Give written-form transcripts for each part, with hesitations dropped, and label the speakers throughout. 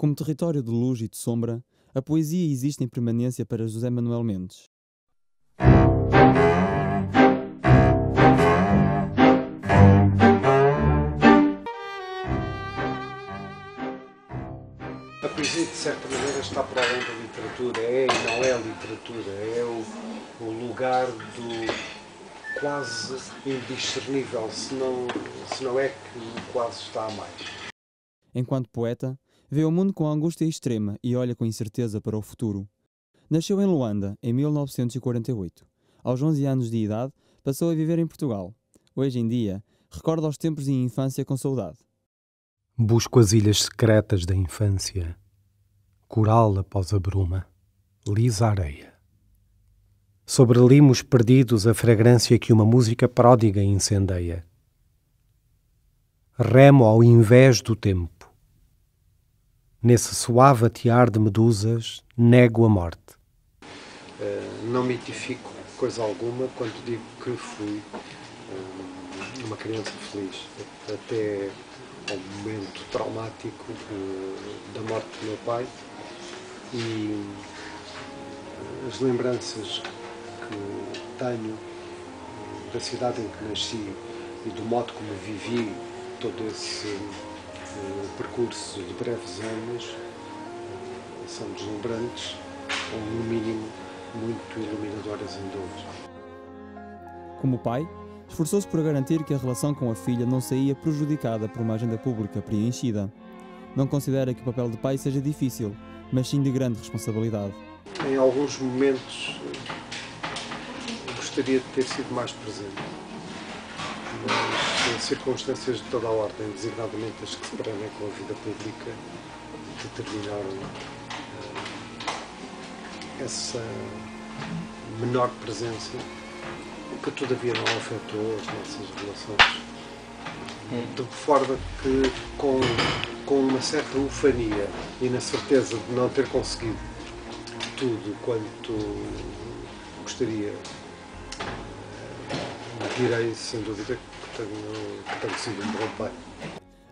Speaker 1: Como território de luz e de sombra, a poesia existe em permanência para José Manuel Mendes.
Speaker 2: A poesia, de certa maneira, está para além da literatura. É e não é a literatura. É o lugar do quase indiscernível, se não é que o quase está a mais.
Speaker 1: Enquanto poeta, vê o mundo com angústia extrema e olha com incerteza para o futuro. Nasceu em Luanda, em 1948. Aos 11 anos de idade, passou a viver em Portugal. Hoje em dia, recorda os tempos de infância com saudade.
Speaker 3: Busco as ilhas secretas da infância, coral após a bruma, lisa areia. Sobre limos perdidos a fragrância que uma música pródiga incendeia. Remo ao invés do tempo. Nesse suave atear de medusas, nego a morte.
Speaker 2: Não mitifico coisa alguma quando digo que fui uma criança feliz, até ao momento traumático da morte do meu pai, e as lembranças que tenho da cidade em que nasci e do modo como vivi todo esse percurso de breves anos são deslumbrantes, ou no mínimo muito iluminadoras ainda hoje.
Speaker 1: Como pai, esforçou-se por garantir que a relação com a filha não saía prejudicada por uma agenda pública preenchida. Não considera que o papel de pai seja difícil, mas sim de grande responsabilidade.
Speaker 2: Em alguns momentos gostaria de ter sido mais presente, mas em circunstâncias de toda a ordem, designadamente as que se prendem com a vida pública, determinaram essa menor presença, o que todavia não afetou as nossas relações. De forma que, com uma certa ufania e na certeza de não ter conseguido tudo quanto gostaria, direi sem dúvida que tenho sido um bom pai.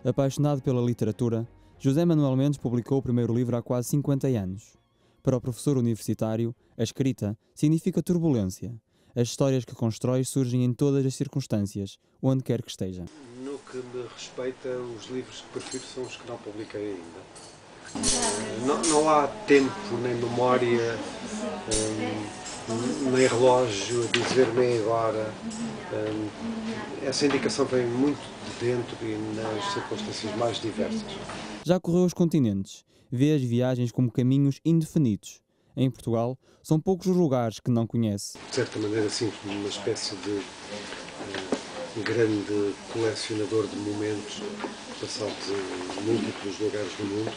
Speaker 1: Apaixonado pela literatura, José Manuel Mendes publicou o primeiro livro há quase 50 anos. Para o professor universitário, a escrita significa turbulência. As histórias que constrói surgem em todas as circunstâncias, onde quer que esteja.
Speaker 2: No que me respeita, os livros que prefiro são os que não publiquei ainda. Não há tempo, nem memória, nem relógio a dizer-me agora. Essa indicação vem muito de dentro e nas circunstâncias mais diversas.
Speaker 1: Já correu os continentes. Vê as viagens como caminhos indefinidos. Em Portugal, são poucos os lugares que não conhece.
Speaker 2: De certa maneira, sinto-me uma espécie de grande colecionador de momentos passados em múltiplos lugares do mundo.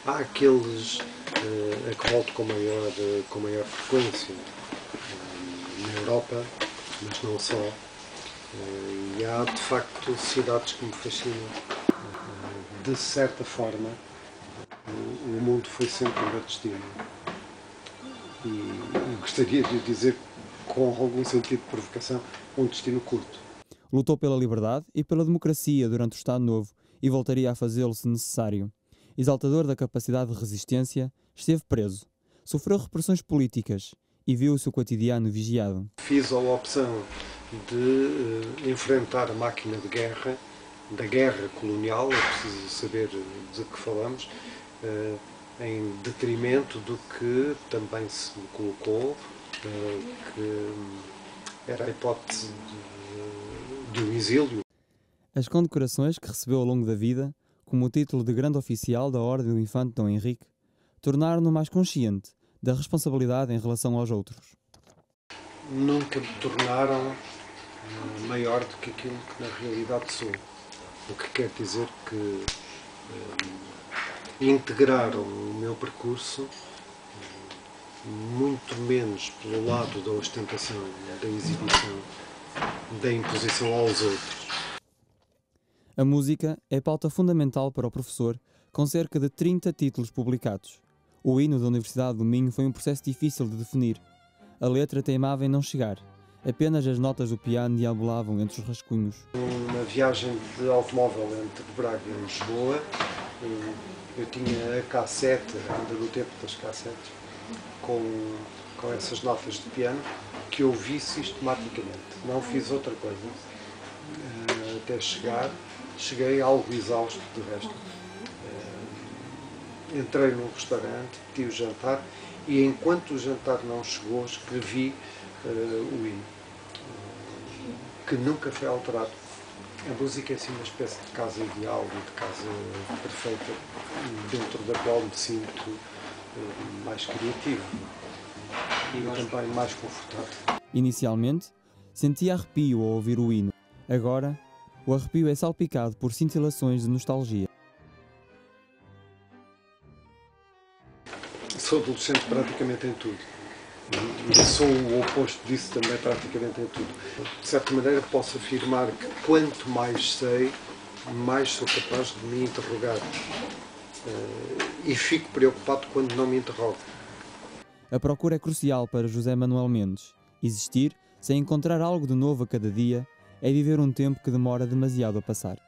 Speaker 2: Há aqueles a que volto com maior frequência na Europa, mas não só. E há, de facto, cidades que me fascinam. De certa forma, o mundo foi sempre o meu destino. E gostaria de dizer, com algum sentido de provocação, um destino curto.
Speaker 1: Lutou pela liberdade e pela democracia durante o Estado Novo e voltaria a fazê-lo se necessário. Exaltador da capacidade de resistência, esteve preso. Sofreu repressões políticas e viu o seu cotidiano vigiado.
Speaker 2: Fiz a opção de enfrentar a máquina de guerra, da guerra colonial, é preciso saber de que falamos, em detrimento do que também se me colocou, que era a hipótese do exílio.
Speaker 1: As condecorações que recebeu ao longo da vida, como o título de Grande Oficial da Ordem do Infante Dom Henrique, tornaram-no mais consciente da responsabilidade em relação aos outros.
Speaker 2: Nunca me tornaram maior do que aquilo que na realidade sou. O que quer dizer que integraram o meu percurso muito menos pelo lado da ostentação, da exibição, da imposição aos outros.
Speaker 1: A música é pauta fundamental para o professor, com cerca de 30 títulos publicados. O hino da Universidade do Minho foi um processo difícil de definir. A letra teimava em não chegar. Apenas as notas do piano deambulavam entre os rascunhos.
Speaker 2: Uma viagem de automóvel entre Braga e Lisboa, Eu tinha a cassete, ainda no tempo das cassetes, com essas notas de piano, que ouvi sistematicamente. Não fiz outra coisa, até cheguei algo exausto de resto. Entrei num restaurante, pedi o jantar, e enquanto o jantar não chegou, escrevi o hino, que nunca foi alterado. A música é assim uma espécie de casa ideal e de casa perfeita, dentro da qual me sinto mais criativo e também mais confortável.
Speaker 1: Inicialmente, sentia arrepio ao ouvir o hino. Agora, o arrepio é salpicado por cintilações de nostalgia.
Speaker 2: Sou adolescente praticamente em tudo. E sou o oposto disso também praticamente em tudo. De certa maneira posso afirmar que quanto mais sei, mais sou capaz de me interrogar. E fico preocupado quando não me interrogo.
Speaker 1: A procura é crucial para José Manuel Mendes. Existir, sem encontrar algo de novo a cada dia, é viver um tempo que demora demasiado a passar.